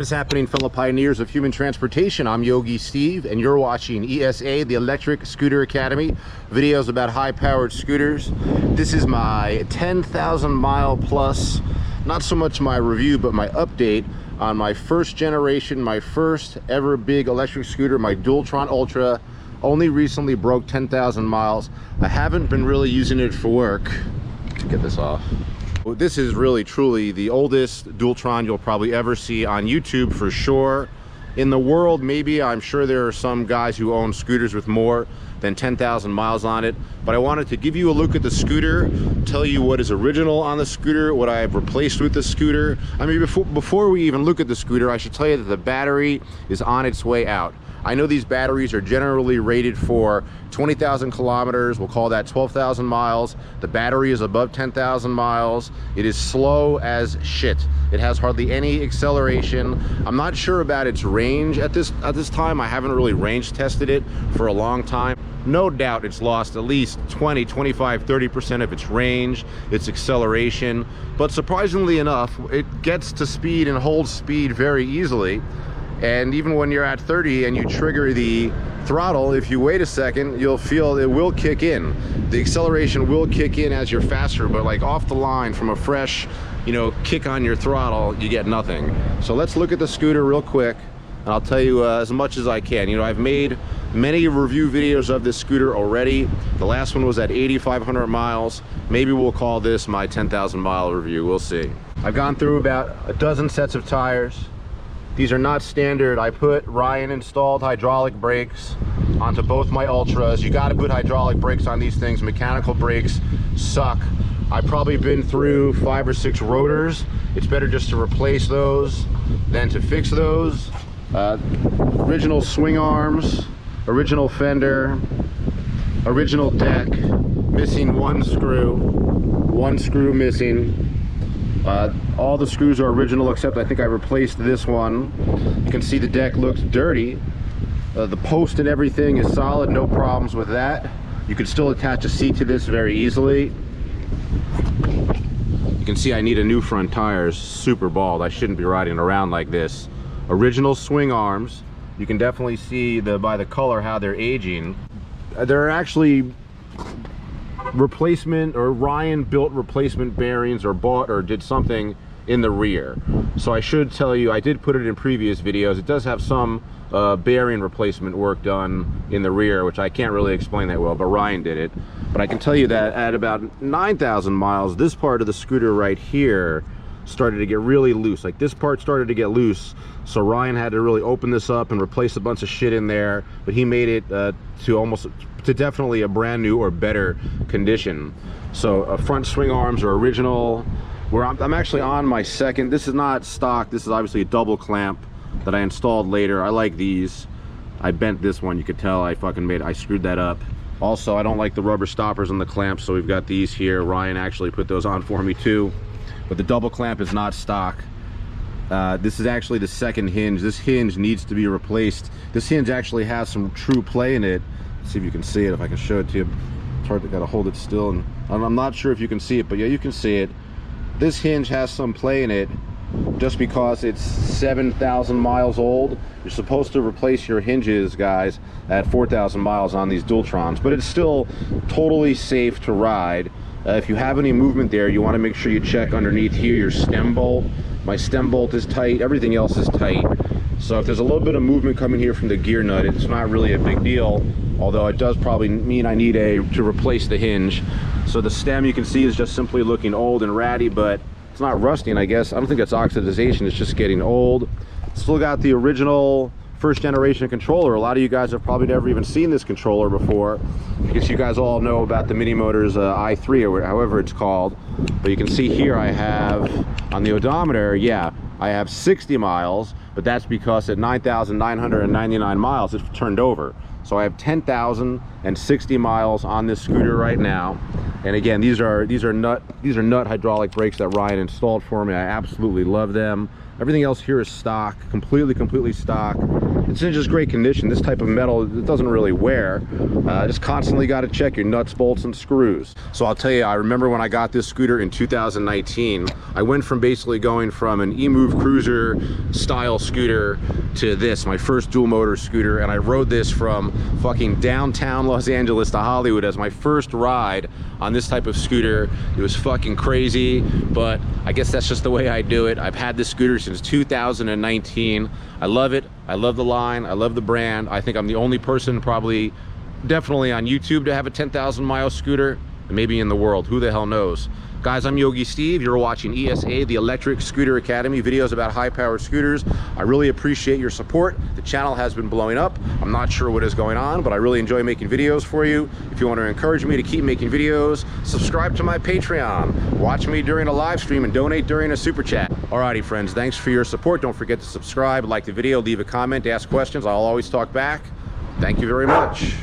What is happening, fellow pioneers of human transportation? I'm Yogi Steve, and you're watching ESA, the Electric Scooter Academy, videos about high-powered scooters. This is my 10,000 mile plus, not so much my review, but my update on my first generation, my first ever big electric scooter, my Dualtron Ultra. Only recently broke 10,000 miles. I haven't been really using it for work. Let's get this off. This is really truly the oldest Dualtron you'll probably ever see on YouTube for sure. In the world, maybe, I'm sure there are some guys who own scooters with more than 10,000 miles on it, but I wanted to give you a look at the scooter, tell you what is original on the scooter, what I've replaced with the scooter. I mean, before we even look at the scooter, I should tell you that the battery is on its way out. I know these batteries are generally rated for 20,000 kilometers. We'll call that 12,000 miles. The battery is above 10,000 miles. It is slow as shit. It has hardly any acceleration. I'm not sure about its range at this time. I haven't really range tested it for a long time. No doubt it's lost at least 20, 25, 30% of its range, its acceleration. But surprisingly enough, it gets to speed and holds speed very easily. And even when you're at 30 and you trigger the throttle, if you wait a second, you'll feel it will kick in. The acceleration will kick in as you're faster, but like off the line from a fresh, kick on your throttle, you get nothing. So let's look at the scooter real quick, and I'll tell you as much as I can. I've made many review videos of this scooter already. The last one was at 8,500 miles. Maybe we'll call this my 10,000 mile review. We'll see. I've gone through about a dozen sets of tires. These are not standard. I put Ryan installed hydraulic brakes onto both my Ultras. You got to put hydraulic brakes on these things. Mechanical brakes suck. I've probably been through 5 or 6 rotors. It's better just to replace those than to fix those. Original swing arms, original fender, original deck, missing one screw missing. All the screws are original, except I think I replaced this one. You can see the deck looks dirty. The post and everything is solid, no problems with that. You can still attach a seat to this very easily. You can see I need a new front tires, super bald. I shouldn't be riding around like this. Original swing arms. You can definitely see by the color how they're aging. There are actually replacement, or Ryan built replacement bearings, or bought or did something in the rear. So I should tell you, I did put it in previous videos. It does have some bearing replacement work done in the rear, which I can't really explain that well, but Ryan did it. But I can tell you that at about 9,000 miles, this part of the scooter right here started to get really loose. Like, this part started to get loose, so Ryan had to really open this up and replace a bunch of shit in there, but he made it to definitely a brand new or better condition. So front swing arms are original. I'm actually on my second. This is not stock. This is obviously a double clamp that I installed later. I like these. I bent this one. You could tell I screwed that up. Also, I don't like the rubber stoppers on the clamps, so we've got these here. Ryan actually put those on for me too. But the double clamp is not stock. This is actually the second hinge. This hinge needs to be replaced. This hinge actually has some true play in it. Let's see if you can see it, if I can show it to you. It's hard to gotta hold it still, and I'm not sure if you can see it, but yeah, you can see it. This hinge has some play in it just because it's 7,000 miles old. You're supposed to replace your hinges, guys, at 4,000 miles on these Dualtrons, but it's still totally safe to ride. If you have any movement there, you want to make sure you check underneath here your stem bolt. My stem bolt is tight, everything else is tight. So if there's a little bit of movement coming here from the gear nut, it's not really a big deal, although it does probably mean I need to replace the hinge. So the stem, you can see, is just simply looking old and ratty, but it's not rusting, I guess. I don't think that's oxidization, it's just getting old. Still got the original first generation controller. A lot of you guys have probably never even seen this controller before, because you guys all know about the Mini Motors i3, or however it's called. But you can see here I have on the odometer, yeah, I have 60 miles, but that's because at 9,999 miles it turned over. So I have 10,060 miles on this scooter right now. And again, these are nut hydraulic brakes that Ryan installed for me. I absolutely love them. Everything else here is stock, completely stock. it's in just great condition. This type of metal, it doesn't really wear. Just constantly got to check your nuts, bolts, and screws. So I'll tell you, I remember when I got this scooter in 2019, I went from basically going from an eMove Cruiser style scooter to this, my first dual motor scooter, and I rode this from fucking downtown Los Angeles to Hollywood as my first ride on this type of scooter. It was fucking crazy, but I guess that's just the way I do it. I've had this scooter since 2019. I love it. I love the line. I love the brand. I think I'm the only person probably definitely on YouTube to have a 10,000 mile scooter, maybe in the world, who the hell knows. Guys, I'm Yogi Steve. You're watching ESA, the Electric Scooter Academy, videos about high-powered scooters. I really appreciate your support. The channel has been blowing up. I'm not sure what is going on, but I really enjoy making videos for you. If you want to encourage me to keep making videos, subscribe to my Patreon, watch me during a live stream, and donate during a super chat. Alrighty, friends, thanks for your support. Don't forget to subscribe, like the video, leave a comment, ask questions. I'll always talk back. Thank you very much.